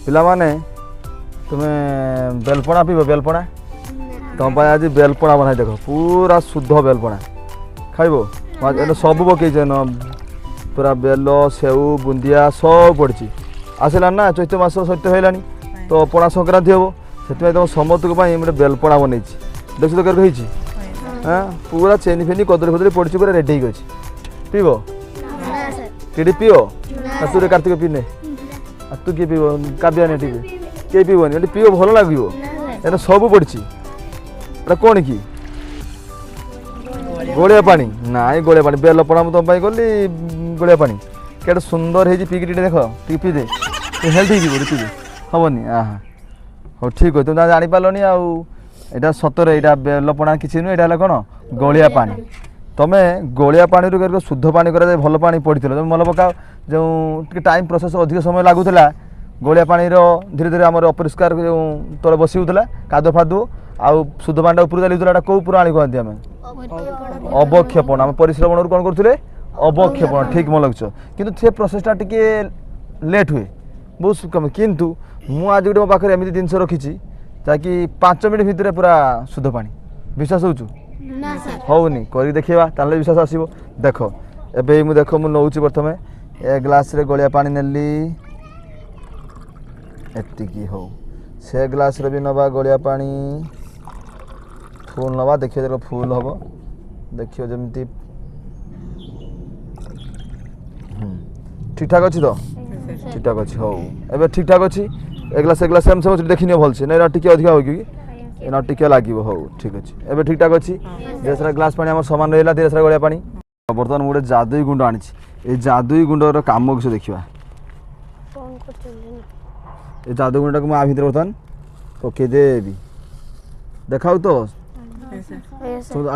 पिला माने तुम्हें बेलपणा पीब बेलपणा तुम आज बेलपणा बनाई देख पूरा शुद्ध बेलपणा खाइब सब पकईन पूरा बेल सेऊ बुंदिया सब पड़ी आसला ना चैत मास सत्य होगा तो पणा संक्रांति हम से तुम समस्त बेलपणा बनई देख तो कही हाँ पूरा चेनी फेनी कदली फदली पड़ी पूरा रेडी हो पीब कि पीओ तू कार्तिक पीने तू किए पीब काव्यानी किए पीबनी पीओ भल लगे सब पड़ी कौन कि गोलिया पानी ना गोलिया पानी बेलपणा तुम गली गोलिया पानी के सुंदर है पीक देख टी पी दे हेल्थ पी दे हेनी हाँ हो ठीक है तुम जापारे आईटा सतर यहाँ बेलपणा किसी नुह यहाँ कौन गोलिया पानी तुम्हें गोलिया पानी रू शुद्ध पानी कर भल पानी पड़ी तुम मल पकाओ जो टाइम प्रोसेस अधिक समय लगुला गोलिया पानी धीरे धीरे आम अपरिष्कार जो तले बसी होता कादो फादो आउ शुद्ध पानी ऊपर चलूला कौ प्रणाली कहते आम अवक्षेपण आम परिश्रमण कौन करुले अवक्षेपण ठीक मन लगे कि से प्रोसेसटा टी लेट हुए बहुत कम किंतु मु आज गोटे मो पाखे एमती जिन रखी जहाँकि 5 मिनट भितर पूरा शुद्ध पानी विश्वास होनी कर देखा ताले विश्वास आसो देख एबे मु देख मु नौची प्रथम ए ग्लास रे गोलिया पानी नेली एतिकी हो से ग्लास रे भी नवा गोलिया पानी फुल नवा देखिए देख फुल हम देखिए जमी ठीक ठाक अच्छी तो ठीक ठाक अच्छी हो एबे ठीक ठाक अच्छी एक ग्लास सेम सेम देखनी भलसे ना टी अधिक हो कि टी लगे हो ठीक अच्छे एबे ठीक ठाक अच्छी धीरे सारा ग्लास पानी सामान रहा धीरे सारा गोलिया पानी बर्तमान गोटे जादुई गुंड आनी जादुई गुंडर कम किस देखा ये जादू गुंडा को मुझे भर बर्तमान पकईदेवी देखा तो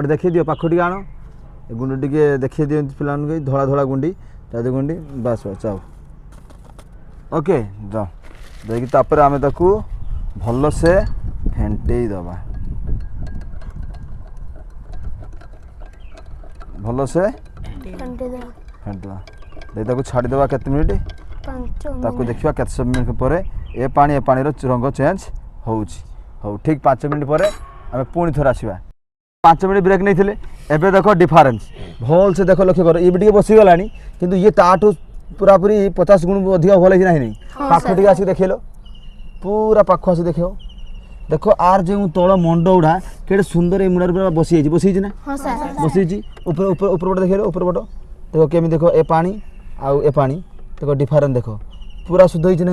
देखी दियो पाख टी आण गुंड टे देखी दिखाई पे धला धला गुंडी जादू गुंडी बस बस जाओ ओके जाओ देखिए आम ताकू भल से फेंटे दबा भल से फेंटवा देखो छाड़ीदे केते मिनिट ताकू देखा केते मिनिट पर ए पानी रंग चेंज हो ठीक 5 मिनिट पर आम पुणी थोड़ा आसवा 5 मिनिट ब्रेक नहीं थे एबे देखो डिफरेंस भल से देख लक्ष्य कर ये भी बसीगला कि ये ताठू पूरा पूरी 50 गुण अधिक भल नहीं पाख टे आसिक देख लो पूरा पाख आस देख देख आर जो तल मंड गुड़ा के सुंदर ये मुंडा पूरा बसी ना बसी ऊपर पट देख लो ऊपर पट देख केमी देख ए पानी आउ ए पानी देख डिफरेंस देख पूरा शुद्ध होती ना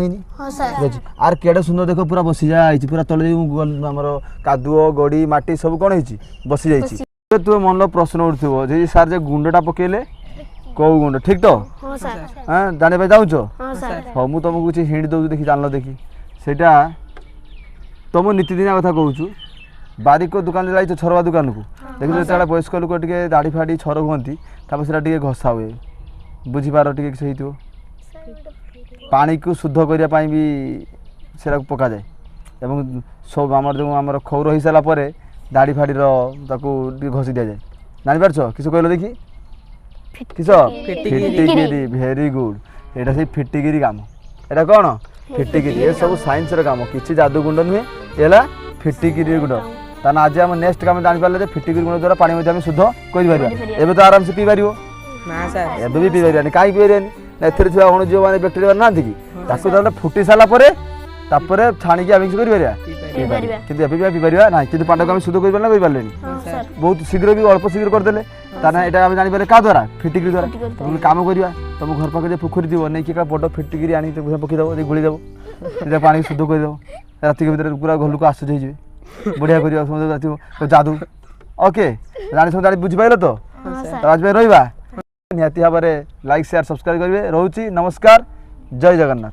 आर केड़े सुंदर देख पूरा बसी जाए पूरा तले आमर कादुओ गड़ी माटी सब कौन हो बसी जाइए तुम मन प्रश्न उठो जे सार जे गुंडा पकेले कौ गुंड ठीक तो हाँ जाने जाऊच हाँ मुझे तुमको कुछ हिंट दूँ देखी जान देखी सेटा तुम नीतिदिनिया कथा कहूँ बारिक दुकान जाइए छरवा दुकान को देखिए जो वयस्क लोक टे दाढ़ी फाड़ी छर हुंती से घसा हुए बुझीपार टे किसी हो पानी को शुद्ध करने भी से पका जाए एवं सब आम जो आम खौर हो सारापर दाढ़ी फाड़ी घसी दि जाए जापर किस कहल देखी किस फिटिगिरी भेरी गुड यहाँ से फिटिगिरी काम यहाँ कौन फिटिगिरी ये सब साइंस काम किसी जादू गुंड नुहे ये फिटिगिरी गुंड ताना आज आम नेक्स्ट काम जापारे फिटिगिरी गुंड द्वारा पानी शुद्ध कर तो आराम से पी पार एवं भी पी पारानी कहीं पी पारानी ए अणुजीव मैंने बैक्टेरिया ना कि फुटी सारापर छाणी आम किसी कर पी पार ना कि पानी को आम शुद्ध कर बहुत शीघ्र भी अल्प शीघ्र करदे यहाँ आम जापर क्या द्वारा फिटिगिरी द्वारा तुम कम करवा तुम घर पाखे पोखरी थी नहीं कि बड़ फिटिगिरी आनी पकईदेव गोलीदेव पानी शुद्ध करदेव रात भर पूरा घर लोक आश्चर्य हो बढ़िया कर जादू ओके जानी बुझीपार तो आज रहा निहाती भाव में लाइक शेयर सब्सक्राइब करेंगे रोची नमस्कार जय जगन्नाथ।